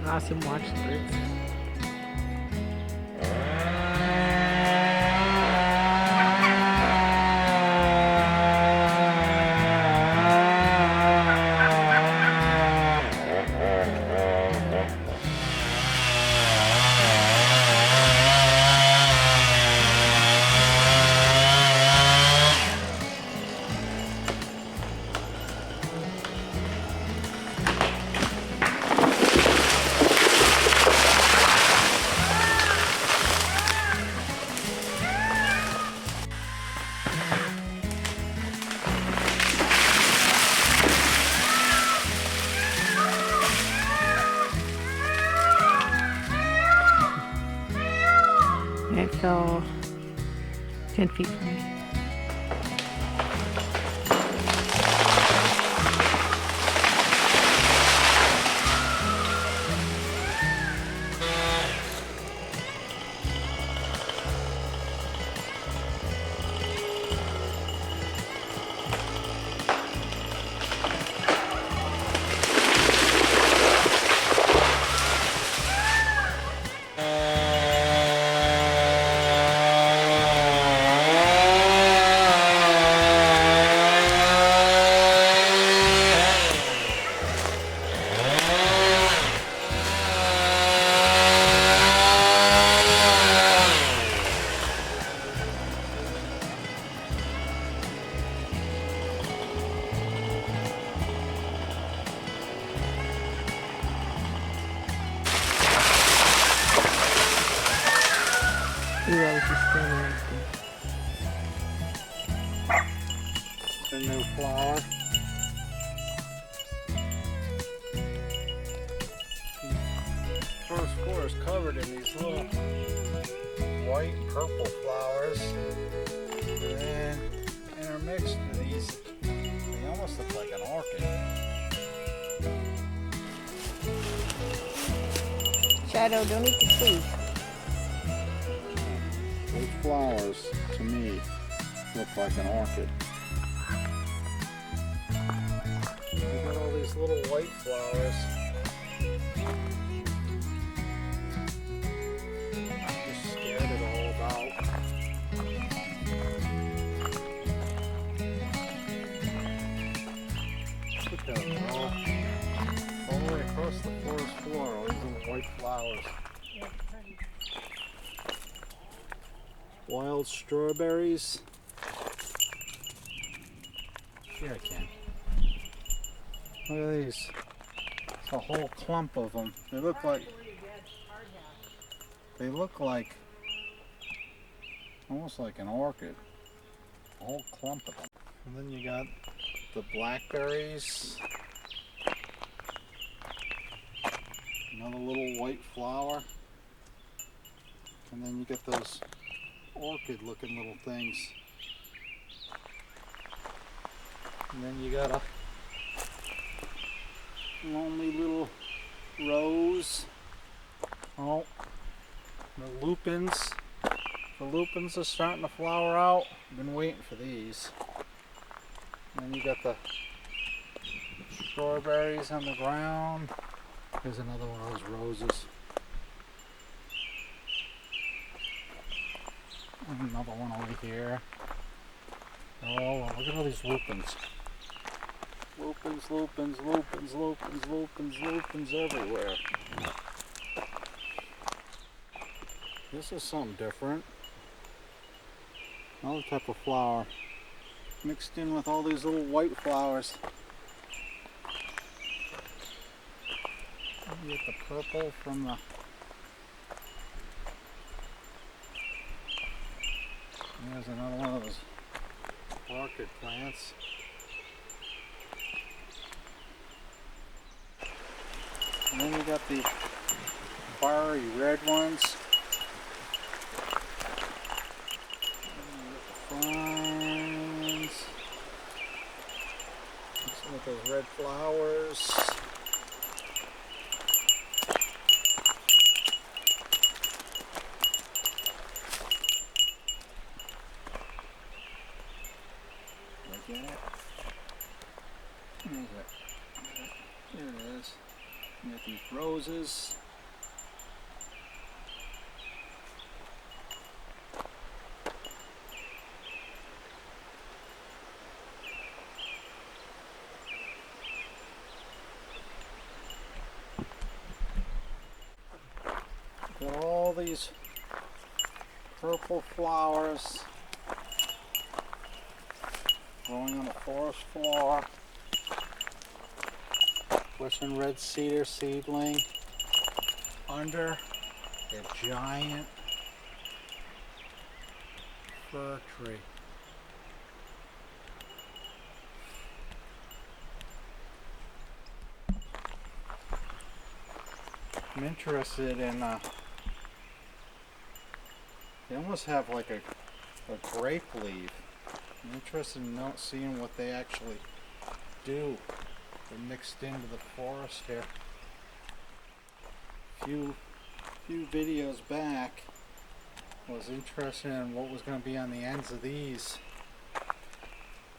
Awesome, watch the birds. It fell 10 feet from me. Ooh, I was just standing right there. It's a new flower. First floor is covered in these little white and purple flowers. And then intermixed with these, they almost look like an orchid. Shadow, don't eat the tree. Those flowers, to me, look like an orchid. You got all these little white flowers. Just scared it all about. Look at it all the way across the forest floor, all these little white flowers. Wild strawberries. Here I can. Look at these. It's a whole clump of them. They look like almost like an orchid. A whole clump of them. And then you got the blackberries. Another little white flower. And then you get those orchid looking little things. And then you got a lonely little rose. Oh, the lupins. The lupins are starting to flower out. I've been waiting for these. And then you got the strawberries on the ground. Here's another one of those roses. Another one over here. Oh, look at all these lupins. Lupins, lupins, lupins, lupins, lupins, lupins everywhere. This is something different. Another type of flower mixed in with all these little white flowers. You get the purple from the There's another one of those orchid plants. And then you got the fiery red ones. Vines. Some of those red flowers. Look at it. Where is it? There it is. You got these roses. Got all these purple flowers growing on the forest floor. Western red cedar seedling under a giant fir tree. I'm interested in they almost have like a grape leaf. I'm interested in seeing what they actually do. They're mixed into the forest here. A few videos back, I was interested in what was going to be on the ends of these.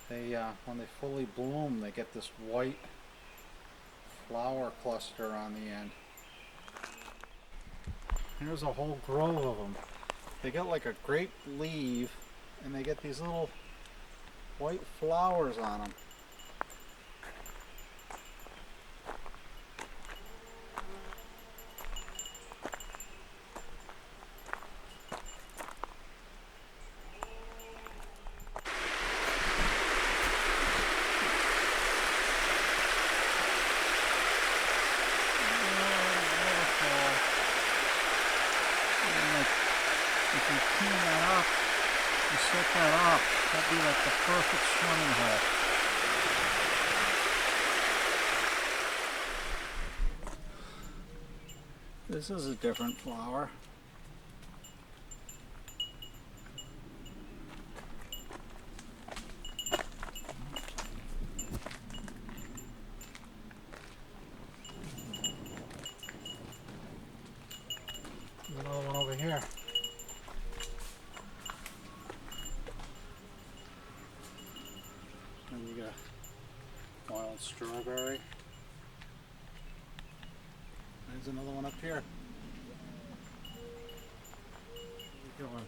They when they fully bloom, they get this white flower cluster on the end. Here's a whole grove of them. They got like a grape leaf, and they get these little white flowers on them. If you clean that up, you set that up, that'd be like the perfect swimming hole. This is a different flower. There's another one over here. And you got wild strawberry. There's another one up here. Where you going?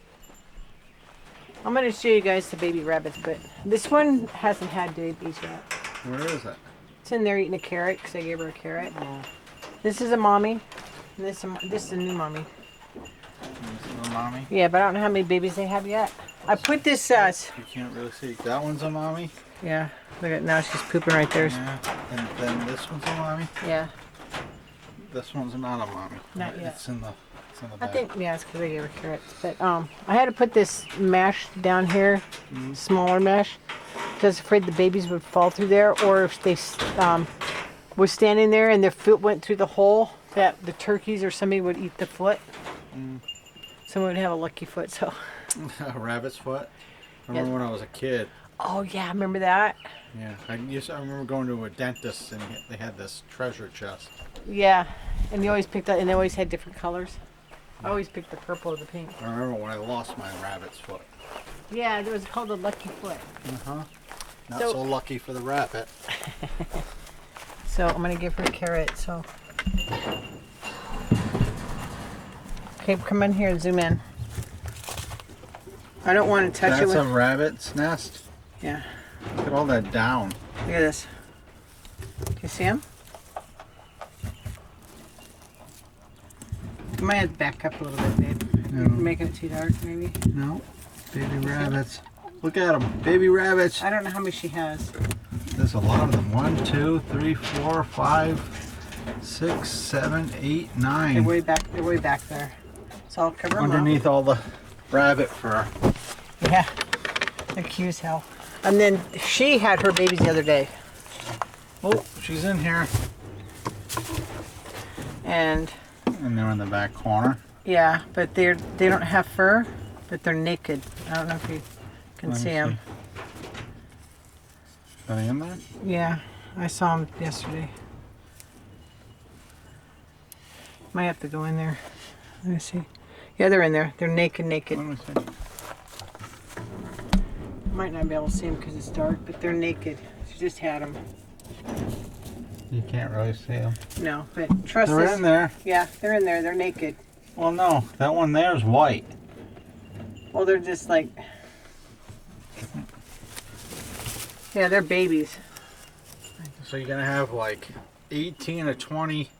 I'm going to show you guys the baby rabbits, but this one hasn't had babies yet. Where is it? It's in there eating a carrot because I gave her a carrot. This is a mommy. And this is a new mommy. This is a mommy? Yeah, but I don't know how many babies they have yet. I put this, You can't really see. That one's a mommy? yeah, look at now she's pooping right there. Yeah. And then this one's a mommy? Yeah, This one's not a mommy. Not yet. It's in the I back. think, yeah, it's because I gave her carrots. But I had to put this mesh down here, smaller mesh, because I was afraid the babies would fall through there, or if they were standing there and their foot went through the hole, that the turkeys or somebody would eat the foot. Someone would have a lucky foot, so. A rabbit's foot? I remember when I was a kid. Oh, yeah, remember that? Yeah, I remember going to a dentist and they had this treasure chest. Yeah, and you always picked up, and they always had different colors. I always picked the purple or the pink. I remember when I lost my rabbit's foot. Yeah, it was called a lucky foot. Not So- so lucky for the rabbit. So I'm gonna give her a carrot. So, okay, come in here and zoom in. I don't want to touch it That's with. a rabbit's nest? Yeah, Look at all that down. look at this. Can you see him? You might have to back up a little bit, babe. No. Making it too dark, maybe. No, baby rabbits. Look at them, baby rabbits. I don't know how many she has. There's a lot of them. 1, 2, 3, 4, 5, 6, 7, 8, 9. They're way back. They're way back there. So I'll cover them Underneath all the rabbit fur. up. Yeah, they're cute as hell. And then she had her babies the other day, Oh, she's in here. and And they're in the back corner. Yeah, but they don't have fur, but they're naked. I don't know if you can see them. Are they in there? Yeah, I saw them yesterday. Might have to go in there. Let me see. Yeah, they're in there. They're naked. Let me see. Might not be able to see them because it's dark, but they're naked. She just had them. You can't really see them. No, but trust They're us. in there. Yeah, they're in there. They're naked. Well, no, that one there is white. Well, they're just like... Yeah, they're babies. So you're gonna have like 18 or 20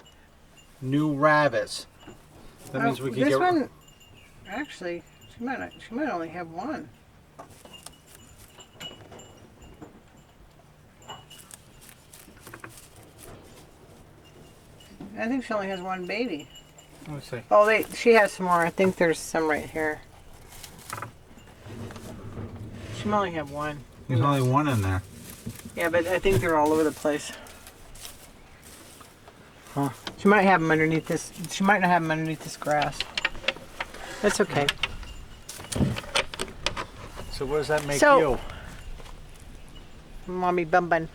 new rabbits. That means we can this get. one, actually, she might only have one. I think she only has one baby. Let me see. Oh, she has some more. I think there's some right here. She might only have one. There's only one in there. Yeah, but I think they're all over the place. Huh. She might have them underneath this. She might not have them underneath this grass. That's okay. So what does that make So- you? Mommy bum bun.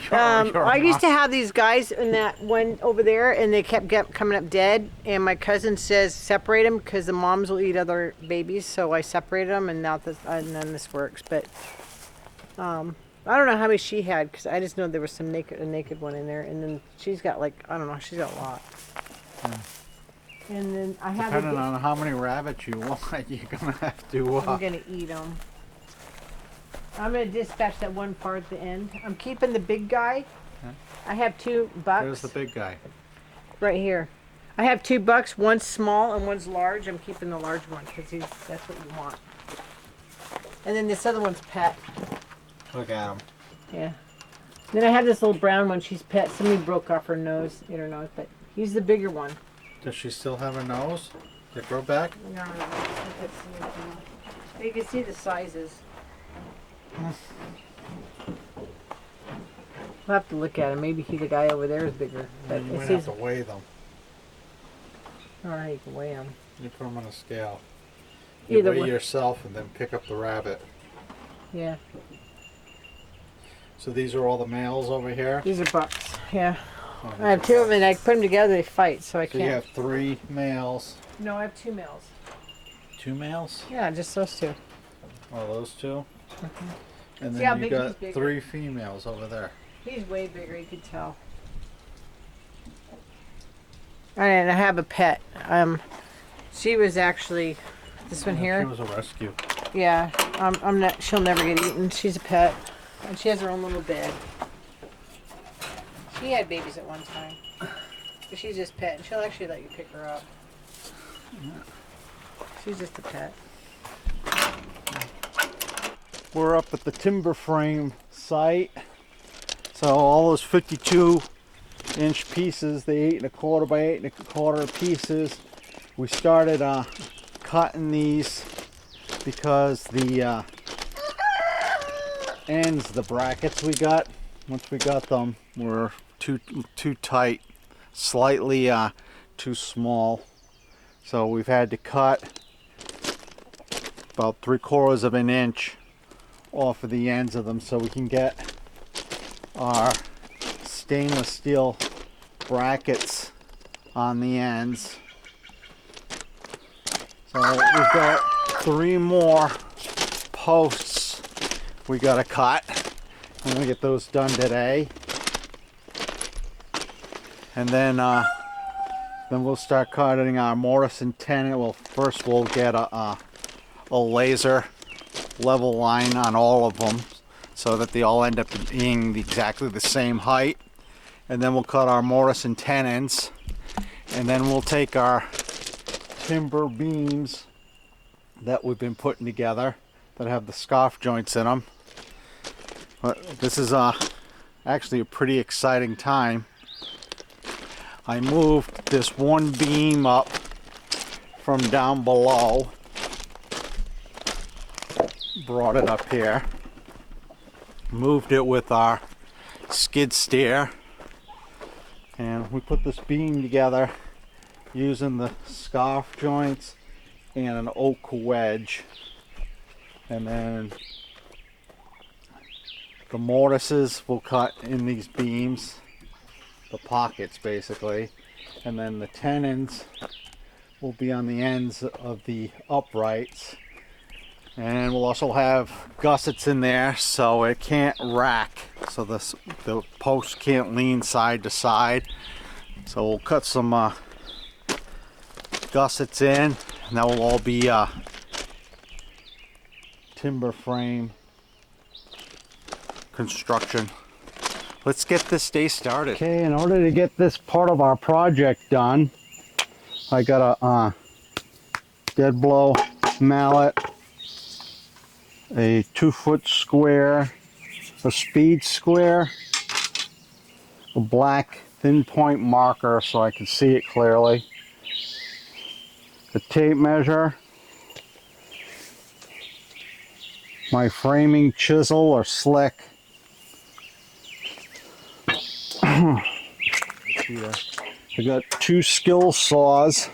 You're I used to not. have these guys in that one over there, and they kept coming up dead. And my cousin says separate them because the moms will eat other babies. So I separated them, and now and then this works. But I don't know how many she had because I just know there was a naked one in there, and then she's got like I don't know, she's got a lot. And then I have. Depending on how many rabbits you want, you're gonna have to. I'm gonna eat them. I'm gonna dispatch that one part at the end. I'm keeping the big guy. Okay. I have 2 bucks. There's the big guy. Right here. I have 2 bucks. One's small and one's large. I'm keeping the large one because that's what you want. And then this other one's pet. Look at him. Yeah. Then I have this little brown one. She's pet. Somebody broke off her nose, in her nose, but he's the bigger one. Does she still have a nose? Did it grow back? No. You can see the sizes. We'll have to look at him. Maybe the guy over there is bigger. But You might it's have to weigh them. Alright, you can weigh him. You put them on a scale. You Either weigh way. yourself and then pick up the rabbit. Yeah. So these are all the males over here? These are bucks. Yeah. Oh, I have 2 of them and I put them together, they fight, so I So you can't. have 3 males. No, I have 2 males. 2 males? Yeah, just those 2. Oh, those 2? And See how then you big got he's bigger? 3 females over there. He's way bigger, you could tell. And I have a pet. She was actually this one She here. was a rescue. Yeah, I'm not. She'll never get eaten. She's a pet, and she has her own little bed. She had babies at one time, but she's just pet, and she'll actually let you pick her up. She's just a pet. We're up at the timber frame site. So all those 52-inch pieces, the 8 1/4 by 8 1/4 pieces, we started cutting these because the ends, the brackets we got, once we got them, were too tight, slightly too small. So we've had to cut about 3/4 of an inch off of the ends of them so we can get our stainless steel brackets on the ends. So we've got 3 more posts we gotta cut. I'm gonna get those done today. And then we'll start cutting our mortise and tenon. Well, first we'll get a laser level line on all of them so that they all end up being exactly the same height. And then we'll cut our mortise and tenons, and then we'll take our timber beams that we've been putting together that have the scoff joints in them. But this is actually a pretty exciting time. I moved this one beam up from down below, brought it up here, moved it with our skid steer, and we put this beam together using the scarf joints and an oak wedge. And then the mortises will cut in these beams, the pockets basically, and then the tenons will be on the ends of the uprights. And we'll also have gussets in there so it can't rack, so the post can't lean side to side. So we'll cut some gussets in, and that will all be timber frame construction. Let's get this day started. Okay, in order to get this part of our project done, I got a dead blow mallet, a 2-foot square, a speed square, a black thin point marker so I can see it clearly, a tape measure, my framing chisel or slick, I got 2 SKILSAWs,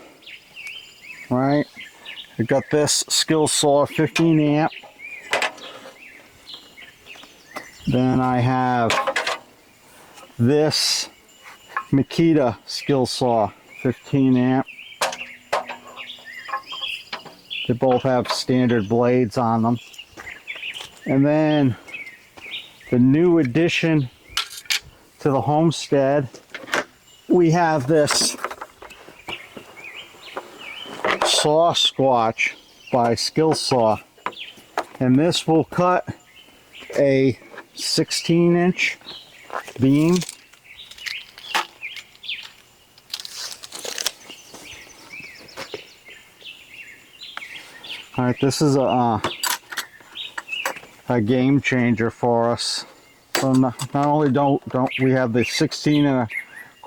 right? I got this SKILSAW 15 amp. Then I have this Makita SKILSAW 15 amp. They both have standard blades on them. And then the new addition to the Homestead, we have this Sawsquatch by SKILSAW. And this will cut a 16-inch beam. All right, this is a game changer for us. So not only don't we have the 16 1/4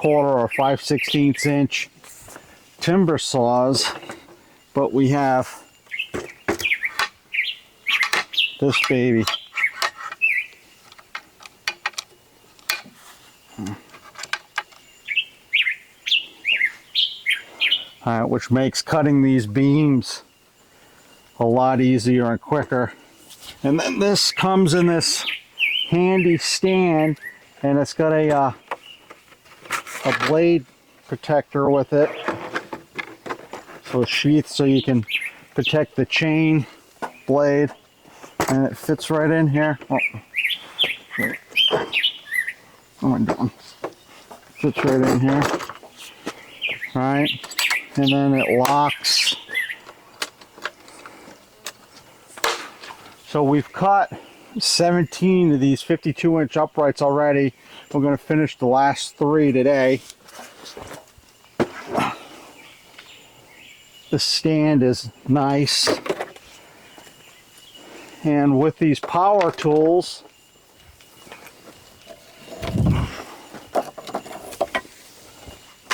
or 5/16 inch timber saws, but we have this baby. Which makes cutting these beams a lot easier and quicker. And then this comes in this handy stand, and it's got a blade protector with it, so a sheath so you can protect the chain blade, and it fits right in here. Oh, wait. What am I doing? Fits right in here. Right, and then it locks. So we've cut 17 of these 52-inch uprights already. We're going to finish the last 3 today. The stand is nice. And with these power tools,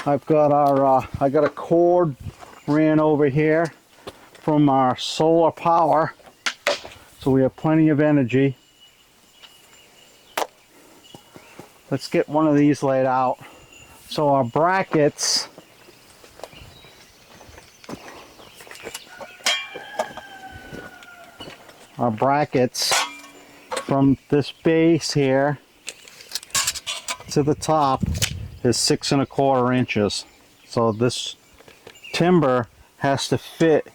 I've got I got a cord ran over here from our solar power. So we have plenty of energy. Let's get one of these laid out. So our brackets, from this base here to the top is 6 1/4 inches. So this timber has to fit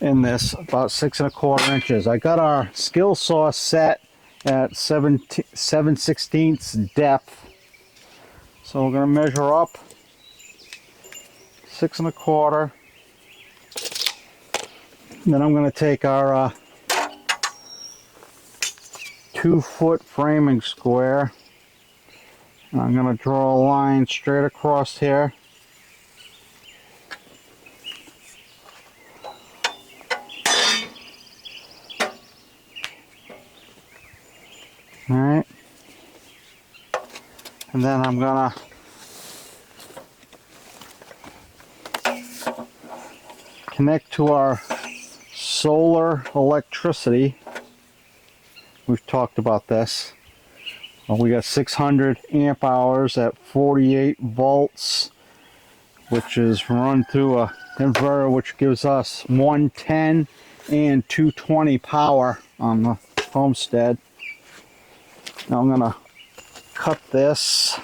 in this about 6 1/4 inches. I got our SKILSAW set at 7/16 depth. So we're going to measure up 6 1/4. Then I'm going to take our 2-foot framing square, and I'm going to draw a line straight across here. All right, and then I'm gonna connect to our solar electricity. We've talked about this. We got 600 amp hours at 48 volts, which is run through a inverter, which gives us 110 and 220 power on the Homestead. Now I'm gonna cut this.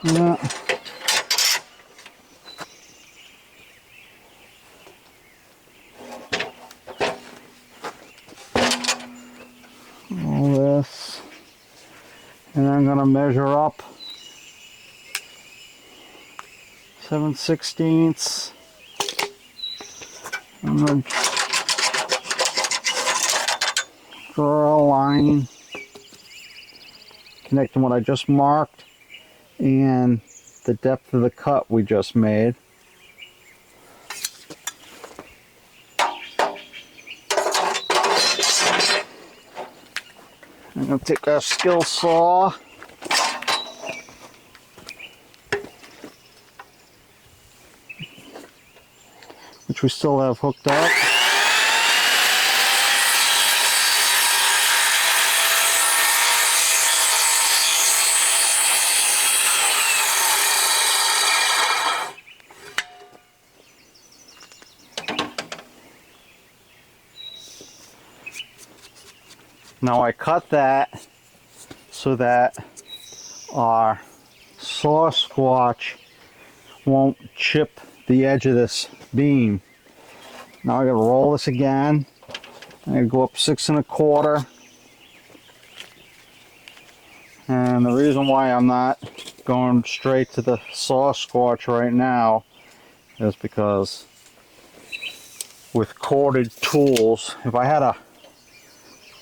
Yeah. All this, and I'm gonna measure up 7/16. I'm gonna draw a line connecting what I just marked and the depth of the cut we just made. I'm going to take our SKILSAW, which we still have hooked up. Now I cut that so that our Sawsquatch won't chip the edge of this beam. Now I gotta roll this again. I gotta go up 6 1/4. And the reason why I'm not going straight to the Sawsquatch right now is because with corded tools, if I had a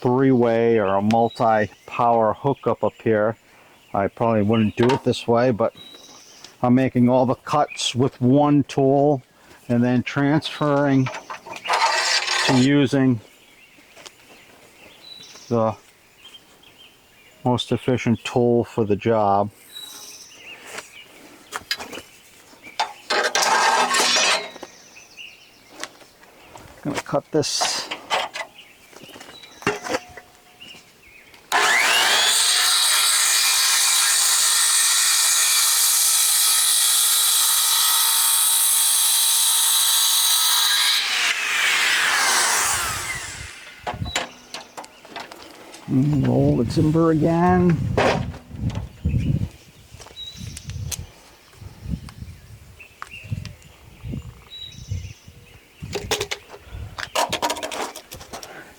3-way or a multi-power hookup up here, I probably wouldn't do it this way, but I'm making all the cuts with one tool and then transferring to using the most efficient tool for the job. I'm going to cut this. And roll the timber again.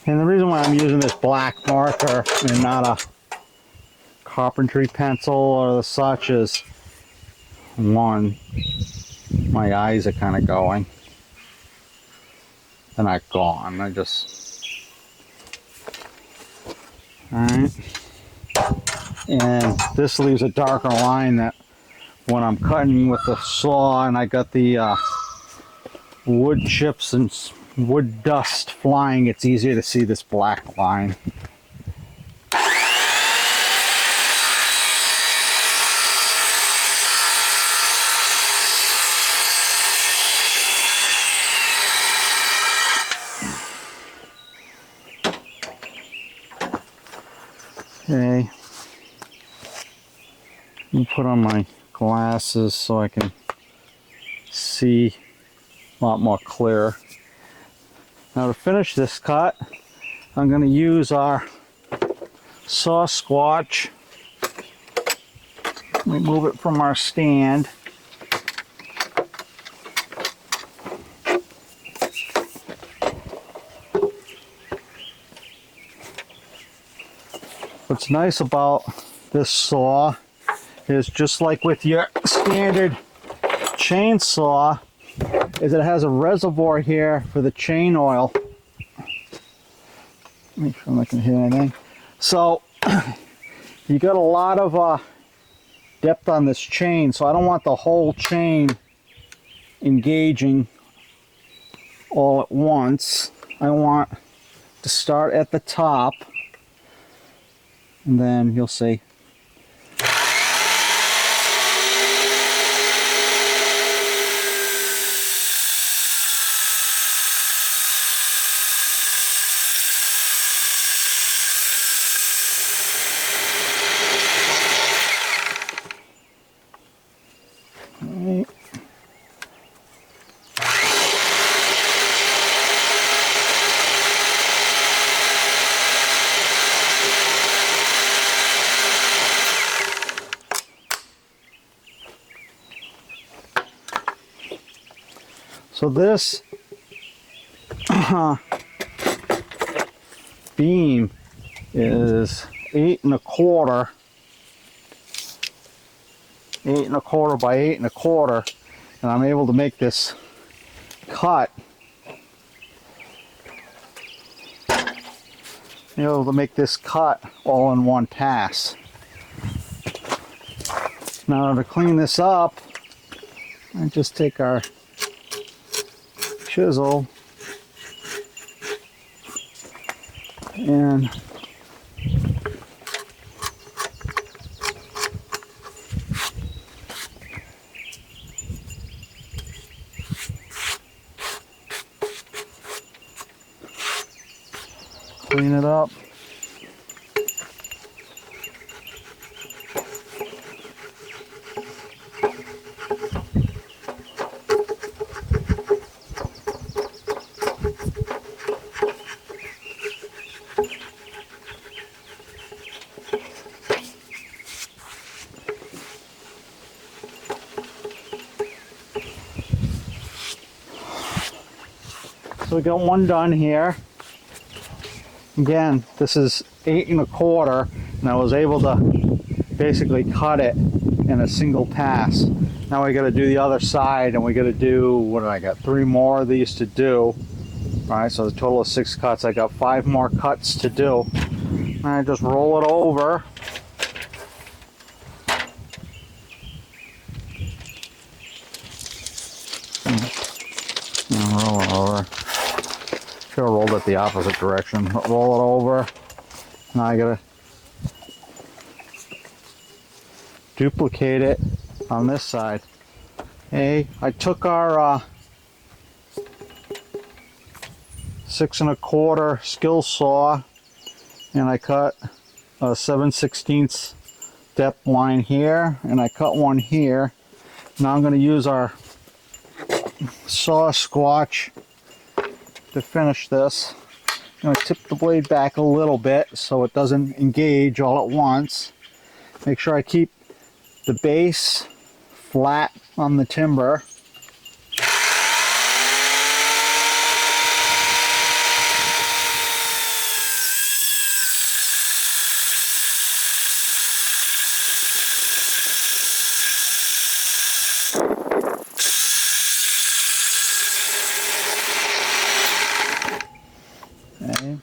And the reason why I'm using this black marker and not a Carpentry pencil or the such is, one, my eyes are kind of going. They're not gone, I just... Alright, and this leaves a darker line that when I'm cutting with the saw and I got the wood chips and wood dust flying, it's easier to see this black line. Okay, let me put on my glasses so I can see a lot more clear. Now to finish this cut, I'm going to use our Sawsquatch. Let me move it from our stand. What's nice about this saw is, just like with your standard chainsaw, is it has a reservoir here for the chain oil. Make sure I'm not going to hit anything. So you got a lot of depth on this chain, so I don't want the whole chain engaging all at once. I want to start at the top, and then you'll see. So this beam is 8 1/4, 8 1/4 by 8 1/4, and I'm able to make this cut. Able to make this cut all in one pass. Now to clean this up, I just take our chisel and clean it up. So we got one done here. Again, this is 8 1/4, and I was able to basically cut it in a single pass. Now we got to do the other side, and we got to do, what do I got? 3 more of these to do. All right, so the total of 6 cuts. I got 5 more cuts to do. And I just roll it over. And roll it over. Should have rolled it the opposite direction. Roll it over. Now I gotta duplicate it on this side. Hey, I took our 6 1/4 SKILSAW and I cut a 7/16 depth line here, and I cut one here. Now I'm going to use our Sawsquatch to finish this. I'm going to tip the blade back a little bit so it doesn't engage all at once. Make sure I keep the base flat on the timber. Okay.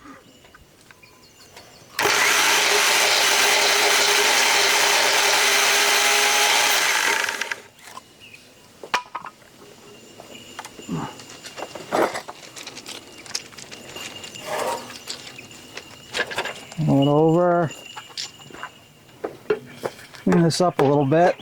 Roll it over. Clean this up a little bit.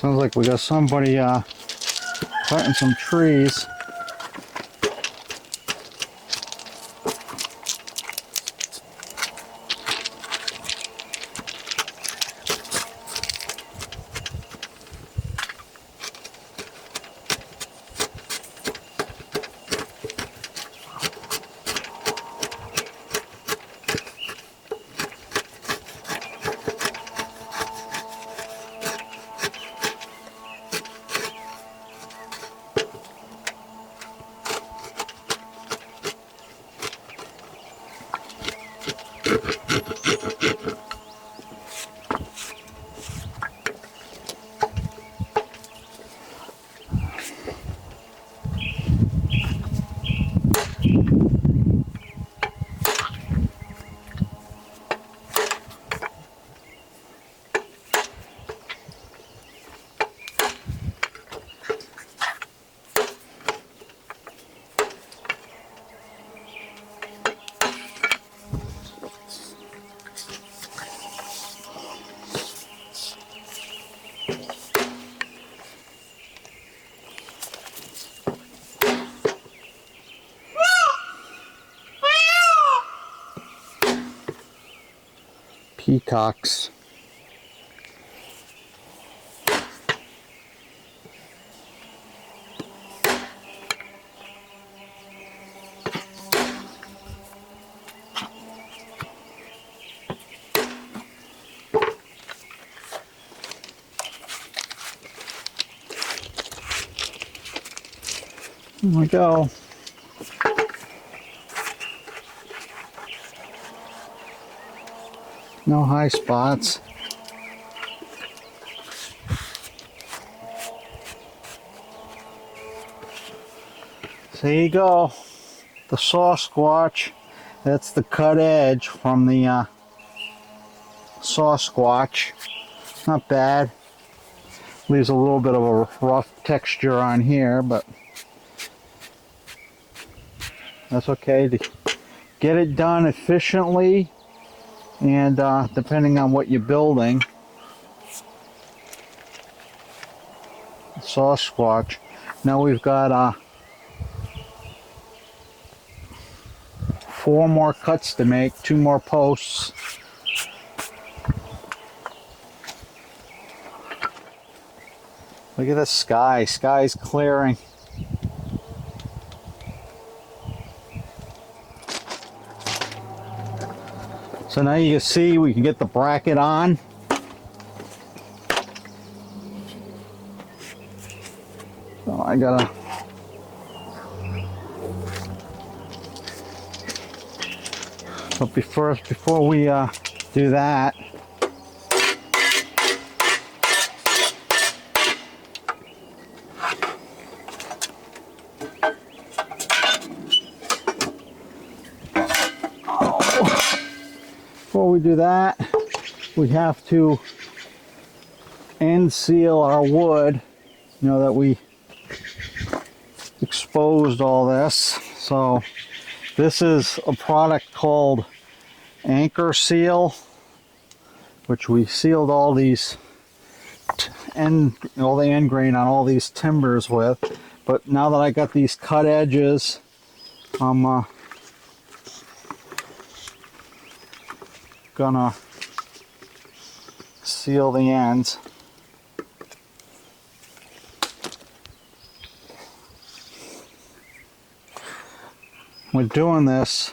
Sounds like we got somebody cutting some trees. peacocks. There we go. No high spots. So here you go. The Sawsquatch. That's the cut edge from the Sawsquatch. Not bad. Leaves a little bit of a rough texture on here, but that's okay to get it done efficiently, and depending on what you're building. Sawsquatch. Now we've got 4 more cuts to make, 2 more posts. Look at the sky. Sky's clearing. So now you can see we can get the bracket on. So I gotta but before we do that, we have to end seal our wood. You know that we exposed all this. So this is a product called Anchor Seal, which we sealed all these all the end grain on all these timbers with. But now that I got these cut edges, I'm gonna seal the ends. We're doing this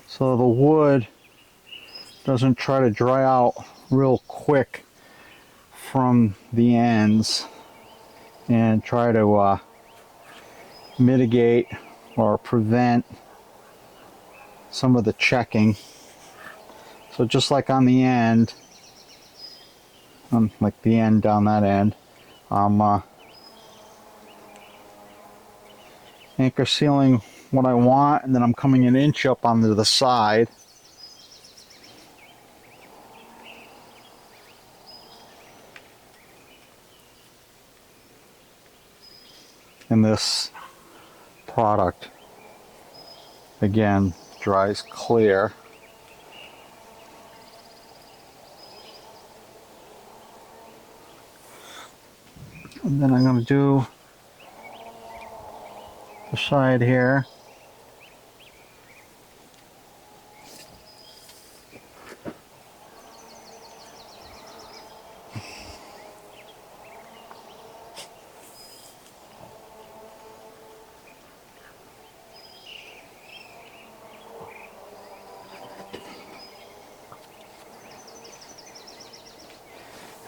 so the wood doesn't try to dry out real quick from the ends, and try to mitigate or prevent some of the checking. So just like on the end, like the end down that end, anchor sealing what I want, and then I'm coming an inch up onto the side. And this product, again, dries clear. And then I'm going to do the side here.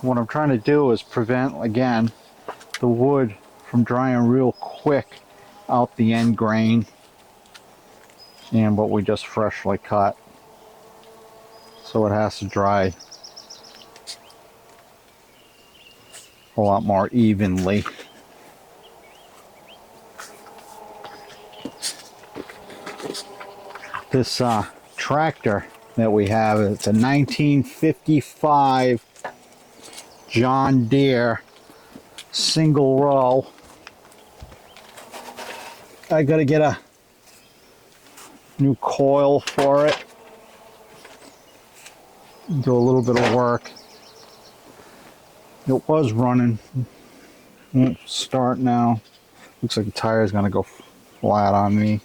What I'm trying to do is prevent, again, the wood from drying real quick out the end grain and what we just freshly cut. So it has to dry a lot more evenly. This tractor that we have, it's a 1955 John Deere single row. I gotta get a new coil for it. Do a little bit of work. It was running. Won't start now. Looks like the tire is gonna go flat on me.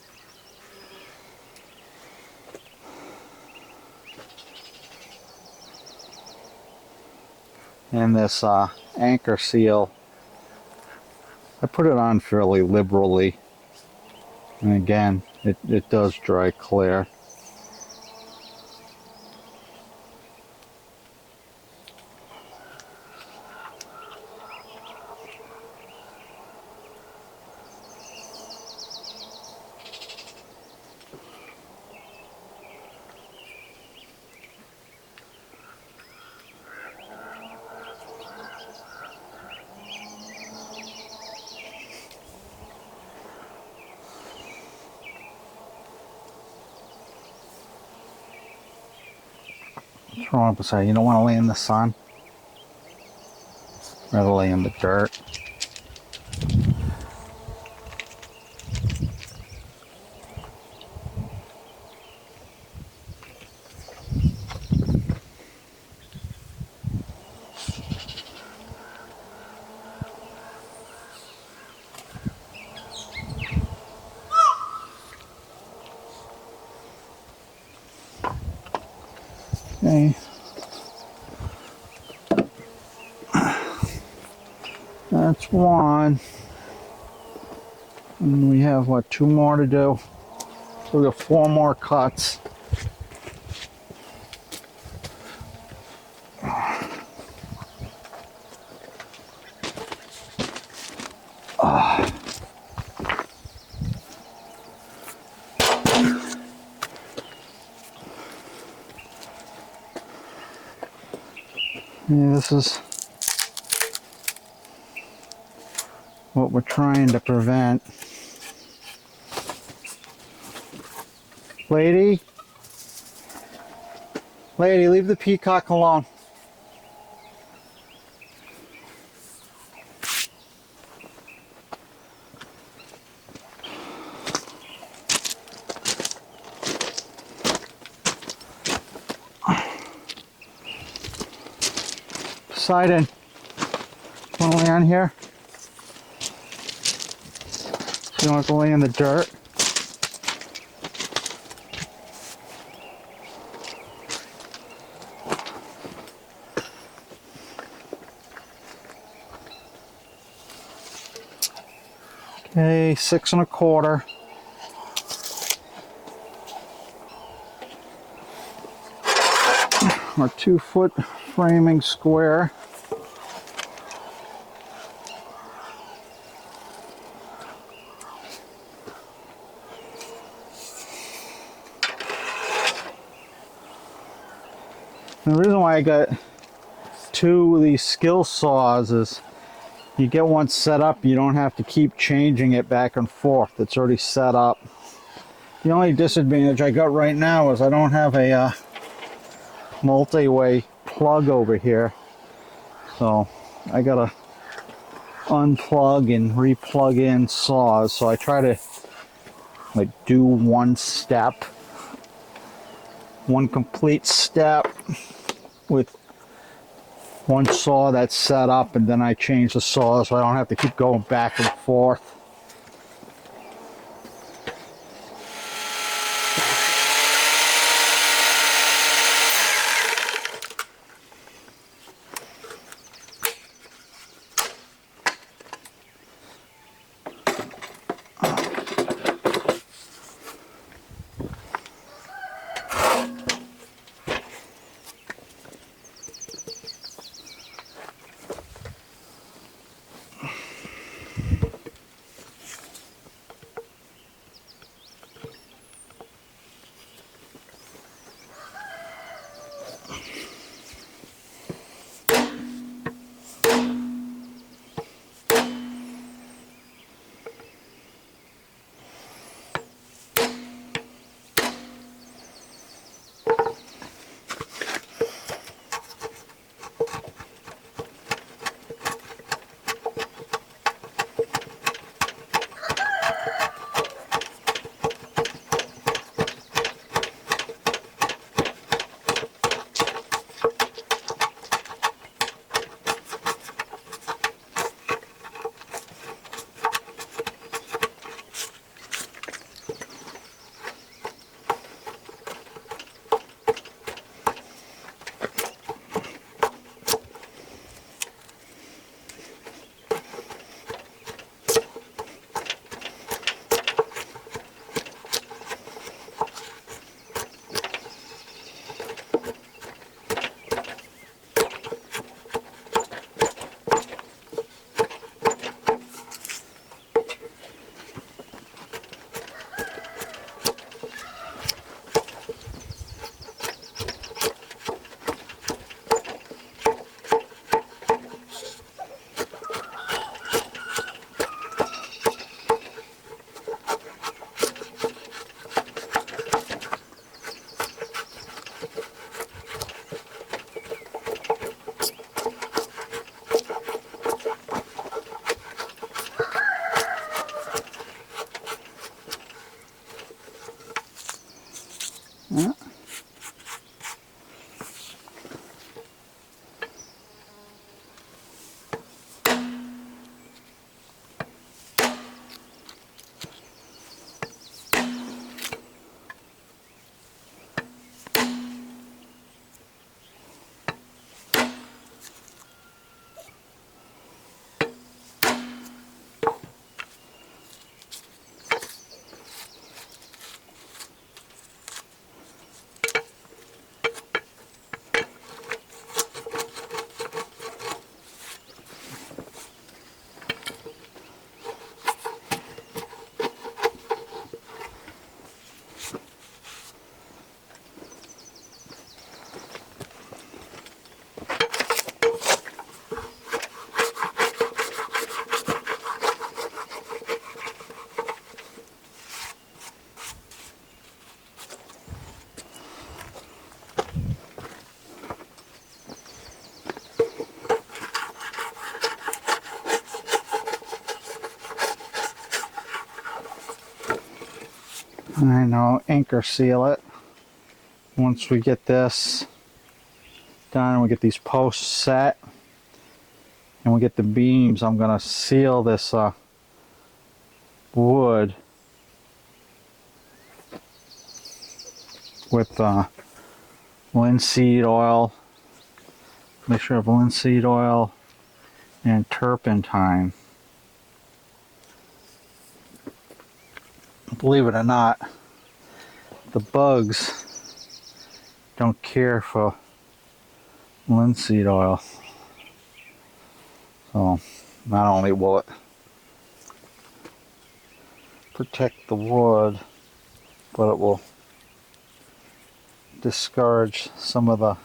And this anchor seal, I put it on fairly liberally. And again, it does dry clear. What's wrong with that? You don't want to lay in the sun? Rather lay in the dirt. Okay. That's one. And we have, what, 2 more to do? So we got 4 more cuts. Yeah, this is what we're trying to prevent. Lady, leave the peacock alone. Side in. Want to lay on here? So you want to lay in the dirt? Okay, 6 1/4. Our 2-foot framing square. And the reason why I got 2 of these SKILSAWs is you get one set up, you don't have to keep changing it back and forth. It's already set up. The only disadvantage I got right now is I don't have a multi-way plug over here. So I gotta unplug and replug in saws. So I try to like do one complete step with one saw that's set up, and then I change the saw so I don't have to keep going back and forth. And I'll anchor seal it. Once we get this done and we get these posts set and we get the beams, I'm going to seal this wood with linseed oil, mixture of linseed oil and turpentine. Believe it or not, the bugs don't care for linseed oil. So not only will it protect the wood, but it will discourage some of the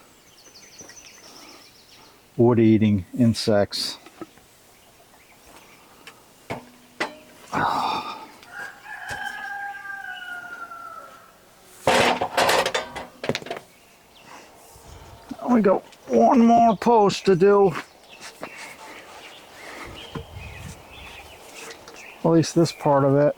wood-eating insects. We got one more post to do. At least this part of it.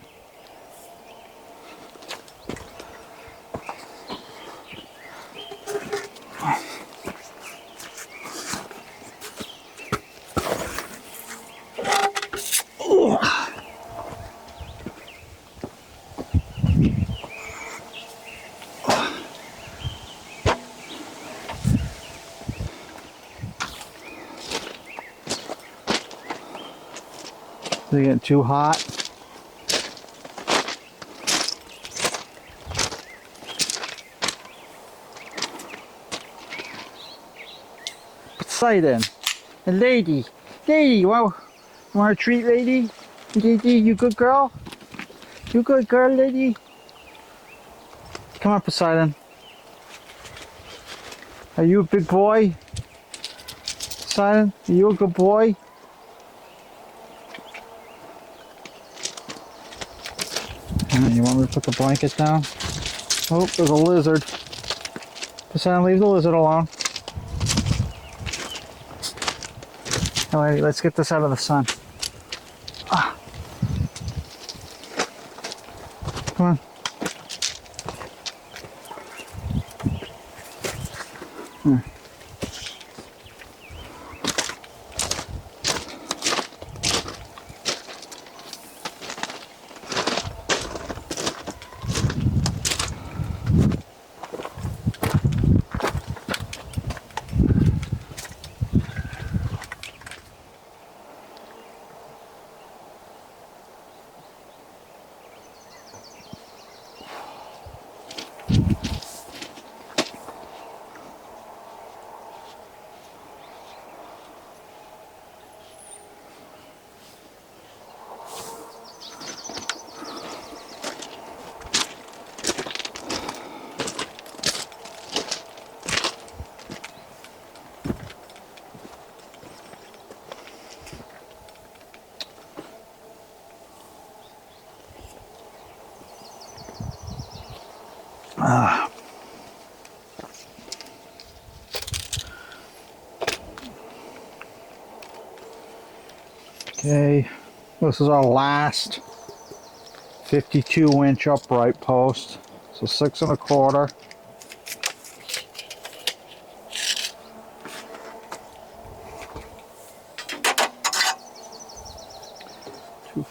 Is it getting too hot? Poseidon, a lady, wow, you want a treat, lady? Lady, you good girl? You good girl, lady? Come on, Poseidon. Are you a big boy? Poseidon, are you a good boy? You want me to put the blanket down? Oh, there's a lizard. Poseidon, leave the lizard alone. Hey, lady, let's get this out of the sun. Ah. Come on. Here. Okay, this is our last 52-inch upright post, so 6 1/4.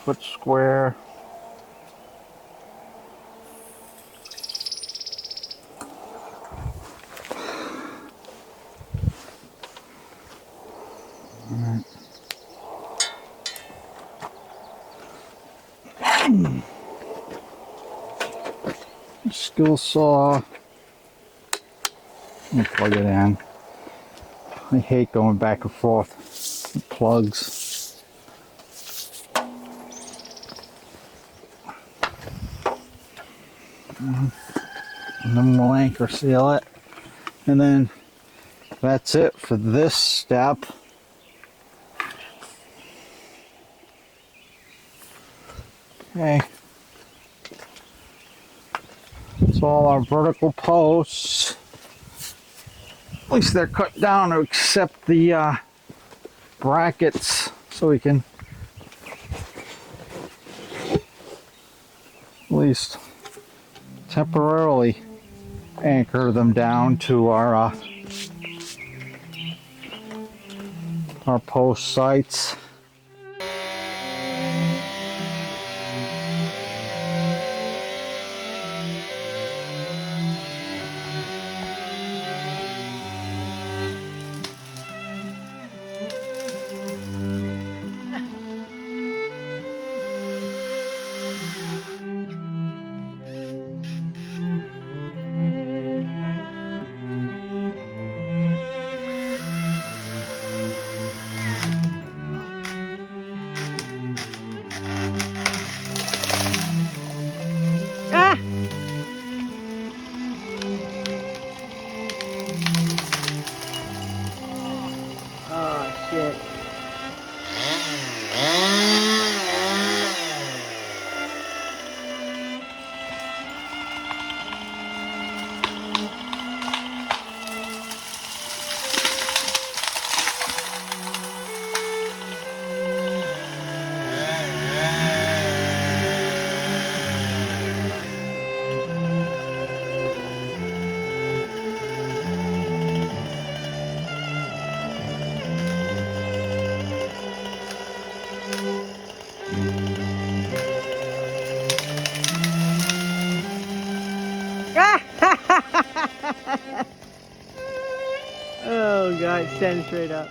Foot square. SKILSAW. Let me plug it in. I hate going back and forth with plugs. And then we'll anchor seal it. And then that's it for this step. Okay. That's all our vertical posts. At least they're cut down to accept the brackets, so we can at least temporarily anchor them down to our post sites. Ah! Oh, shit. Oh, God, stand straight up.